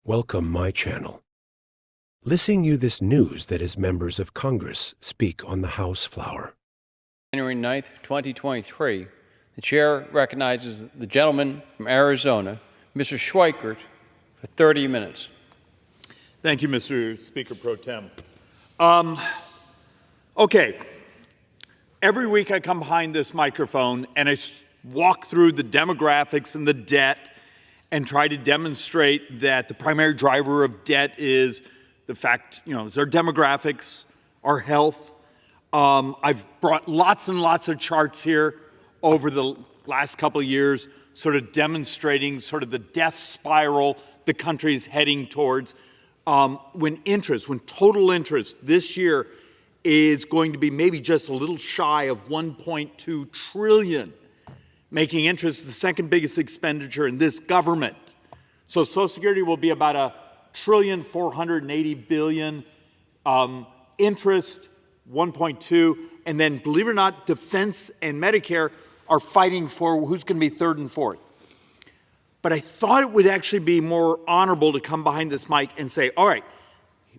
Welcome my channel. Listening you this news that as members of Congress speak on the House floor. January 9th, 2023, the chair recognizes the gentleman from Arizona, Mr. Schweikers, for 30 minutes. Thank you, Mr. Speaker Pro Tem. Okay, every week I come behind this microphone and I walk through the demographics and the debt and try to demonstrate that the primary driver of debt is the fact, is our demographics, our health. I've brought lots and lots of charts here over the last couple of years, sort of demonstrating sort of the death spiral the country is heading towards. When total interest this year is going to be maybe just a little shy of 1.2 trillion, making interest the second biggest expenditure in this government. So Social Security will be about $1.480 trillion, interest 1.2, and then believe it or not, defense and Medicare are fighting for who's going to be third and fourth. But I thought it would actually be more honorable to come behind this mic and say, all right,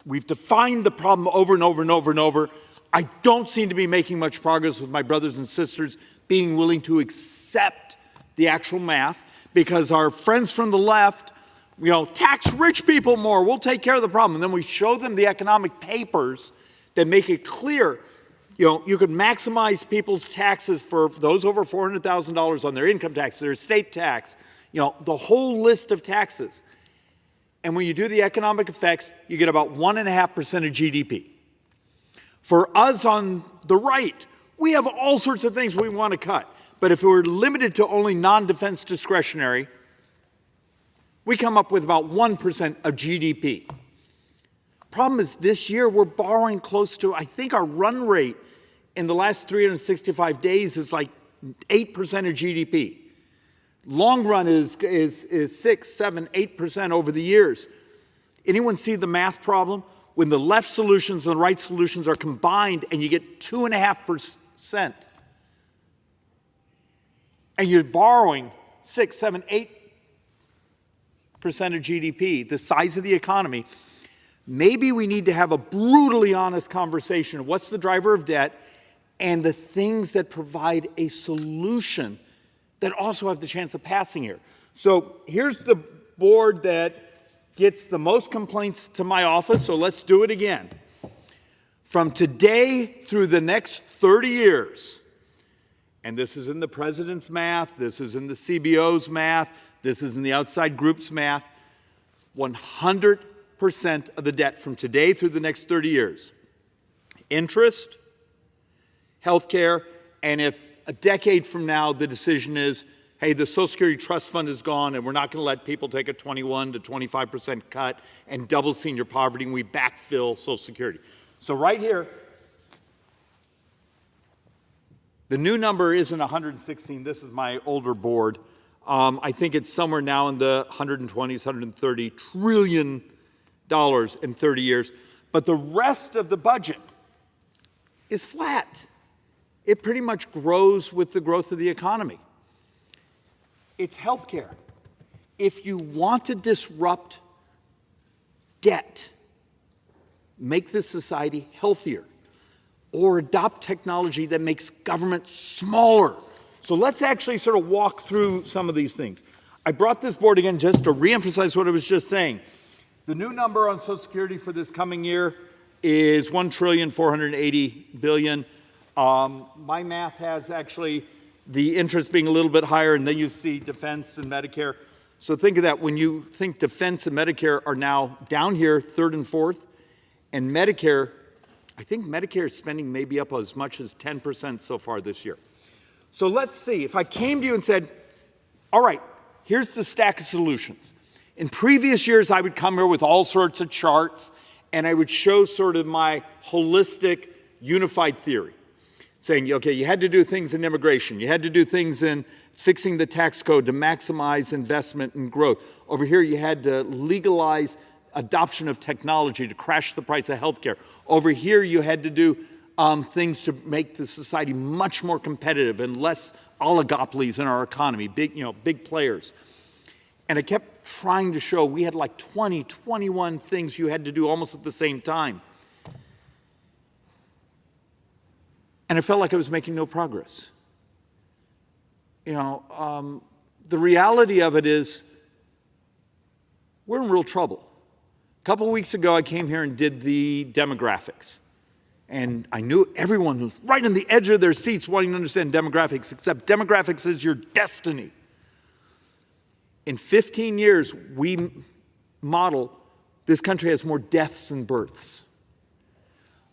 we've defined the problem over and over and over and over. I don't seem to be making much progress with my brothers and sisters being willing to accept the actual math, because our friends from the left, tax rich people more, we'll take care of the problem. And then we show them the economic papers that make it clear, you could maximize people's taxes for those over $400,000 on their income tax, their estate tax, the whole list of taxes. And when you do the economic effects, you get about 1.5% of GDP. For us on the right, we have all sorts of things we want to cut. But if it were limited to only non-defense discretionary, we come up with about 1% of GDP. Problem is, this year we're borrowing close to, I think our run rate in the last 365 days is like 8% of GDP. Long run is 6, 7, 8% over the years. Anyone see the math problem? When the left solutions and the right solutions are combined and you get 2.5%, and you're borrowing 6, 7, 8% of GDP, the size of the economy, maybe we need to have a brutally honest conversation of what's the driver of debt and the things that provide a solution that also have the chance of passing here. So here's the board that gets the most complaints to my office, so let's do it again. From today through the next 30 years, and this is in the president's math, this is in the CBO's math, this is in the outside group's math, 100% of the debt from today through the next 30 years. Interest, healthcare, and if a decade from now the decision is, hey, the Social Security Trust Fund is gone and we're not going to let people take a 21 to 25% cut and double senior poverty, and we backfill Social Security. So right here, the new number isn't 116. This is my older board. I think it's somewhere now in the 120s, 130 trillion dollars in 30 years. But the rest of the budget is flat. It pretty much grows with the growth of the economy. It's healthcare. If you want to disrupt debt, make this society healthier, or adopt technology that makes government smaller. So let's actually sort of walk through some of these things. I brought this board again just to reemphasize what I was just saying. The new number on Social Security for this coming year is $1.480 trillion. My math has actually the interest being a little bit higher, and then you see defense and Medicare. So think of that. When you think defense and Medicare are now down here, third and fourth, and Medicare, I think Medicare spending may be up as much as 10% so far this year. So let's see. If I came to you and said, all right, here's the stack of solutions. In previous years, I would come here with all sorts of charts, and I would show sort of my holistic, unified theory, saying, okay, you had to do things in immigration. You had to do things in fixing the tax code to maximize investment and growth. Over here, you had to legalize adoption of technology to crash the price of healthcare. Over here, you had to do things to make the society much more competitive and less oligopolies in our economy, big players. And I kept trying to show we had like 20, 21 things you had to do almost at the same time. And I felt like I was making no progress. The reality of it is we're in real trouble. A couple of weeks ago, I came here and did the demographics. And I knew everyone was right on the edge of their seats wanting to understand demographics, except demographics is your destiny. In 15 years, we model this country has more deaths than births.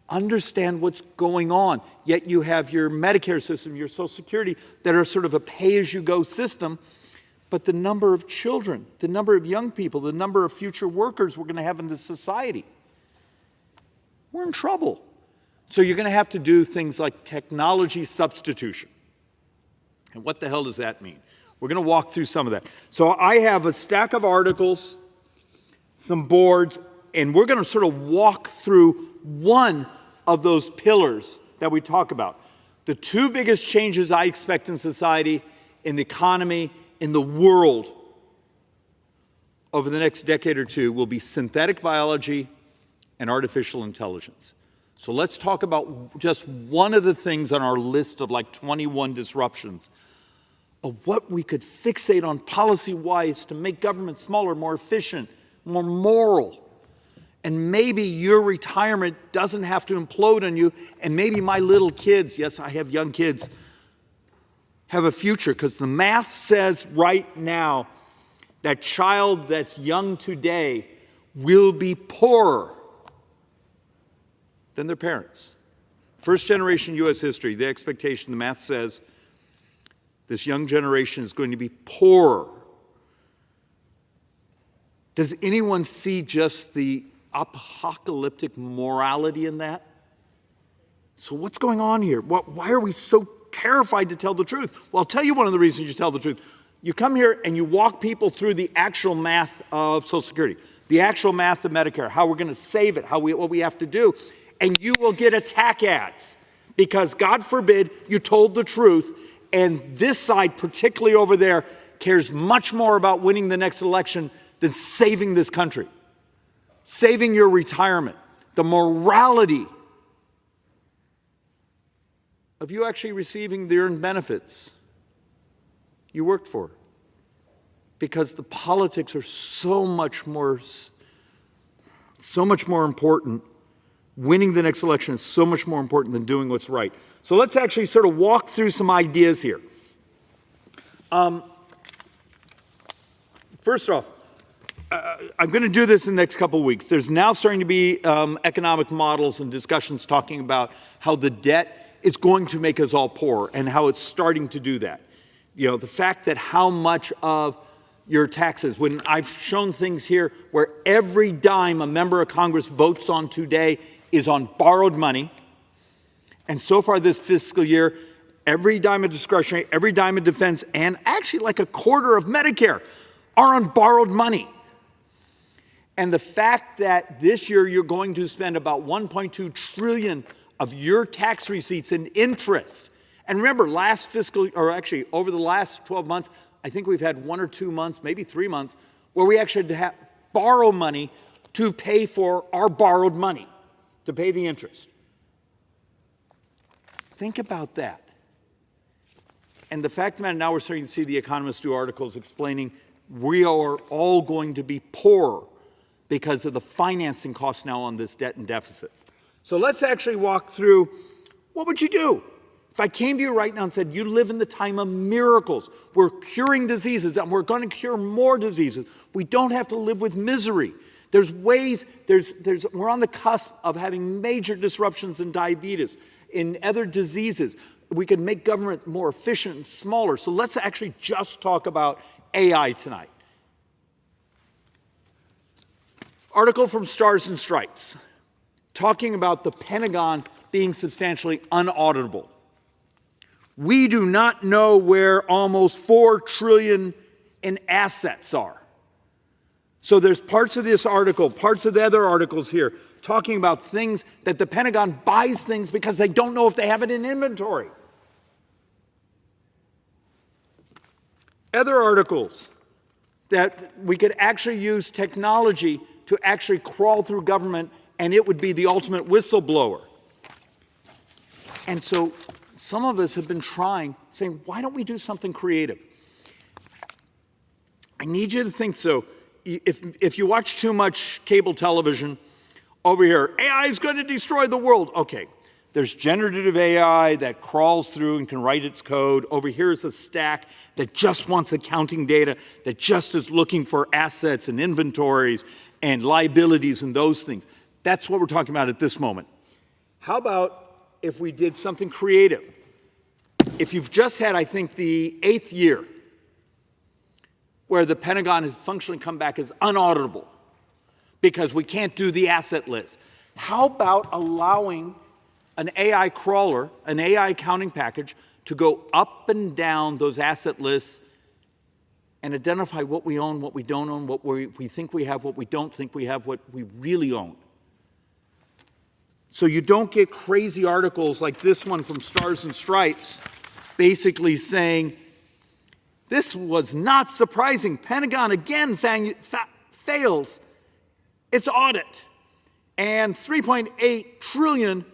Understand what's going on. Yet you have your Medicare system, your Social Security, that are sort of a pay-as-you-go system. But the number of children, the number of young people, the number of future workers we're going to have in this society, we're in trouble. So you're going to have to do things like technology substitution. And what the hell does that mean? We're going to walk through some of that. So I have a stack of articles, some boards, and we're going to sort of walk through one of those pillars that we talk about. The two biggest changes I expect in society, in the economy, in the world over the next decade or two will be synthetic biology and artificial intelligence. So let's talk about just one of the things on our list of like 21 disruptions of what we could fixate on policy-wise to make government smaller, more efficient, more moral. And maybe your retirement doesn't have to implode on you, and maybe my little kids, yes, I have young kids, have a future, because the math says right now that child that's young today will be poorer than their parents. First generation U.S. history, the expectation, the math says, this young generation is going to be poorer. Does anyone see just the apocalyptic morality in that? So what's going on here? Why are we so terrified to tell the truth? Well, I'll tell you one of the reasons you tell the truth. You come here and you walk people through the actual math of Social Security, the actual math of Medicare, how we're going to save it, what we have to do, and you will get attack ads because, God forbid, you told the truth, and this side, particularly over there, cares much more about winning the next election than saving this country, saving your retirement, the morality of you actually receiving the earned benefits you worked for. Because the politics are so much more important. Winning the next election is so much more important than doing what's right. So let's actually sort of walk through some ideas here. First off, I'm going to do this in the next couple of weeks. There's now starting to be economic models and discussions talking about how the debt is going to make us all poor and how it's starting to do that. The fact that how much of your taxes, when I've shown things here where every dime a member of Congress votes on today is on borrowed money, and so far this fiscal year, every dime of discretionary, every dime of defense, and actually like a quarter of Medicare are on borrowed money. And the fact that this year you're going to spend about $1.2 trillion of your tax receipts in interest. And remember, over the last 12 months, I think we've had 1 or 2 months, maybe 3 months, where we actually had to borrow money to pay for our borrowed money, to pay the interest. Think about that. And the fact of the matter, now we're starting to see the economists do articles explaining we are all going to be poorer because of the financing costs now on this debt and deficits. So let's actually walk through, what would you do? If I came to you right now and said, you live in the time of miracles. We're curing diseases and we're going to cure more diseases. We don't have to live with misery. There's ways, we're on the cusp of having major disruptions in diabetes, in other diseases. We can make government more efficient and smaller. So let's actually just talk about AI tonight. Article from Stars and Stripes, talking about the Pentagon being substantially unauditable. We do not know where almost $4 trillion in assets are. So there's parts of this article, parts of the other articles here, talking about things that the Pentagon buys things because they don't know if they have it in inventory. Other articles that we could actually use technology to actually crawl through government, and it would be the ultimate whistleblower. And so some of us have been trying, saying, why don't we do something creative? I need you to think so. If you watch too much cable television, over here, AI is going to destroy the world. Okay, there's generative AI that crawls through and can write its code. Over here is a stack that just wants accounting data, that just is looking for assets and inventories and liabilities and those things. That's what we're talking about at this moment. How about if we did something creative? If you've just had, I think, the 8th year where the Pentagon has functionally come back as unauditable because we can't do the asset list, how about allowing an AI crawler, an AI accounting package, to go up and down those asset lists and identify what we own, what we don't own, what we think we have, what we don't think we have, what we really own? So you don't get crazy articles like this one from Stars and Stripes basically saying, this was not surprising. Pentagon again fails its audit. And $3.8 trillion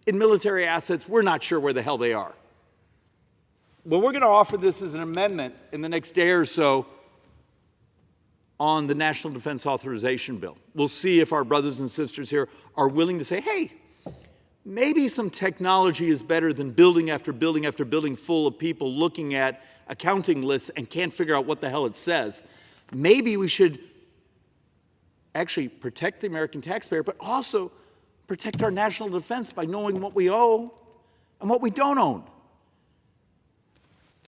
in military assets, we're not sure where the hell they are. Well, we're going to offer this as an amendment in the next day or so on the National Defense Authorization Bill. We'll see if our brothers and sisters here are willing to say, hey, maybe some technology is better than building after building after building full of people looking at accounting lists and can't figure out what the hell it says. Maybe we should actually protect the American taxpayer, but also protect our national defense by knowing what we owe and what we don't own.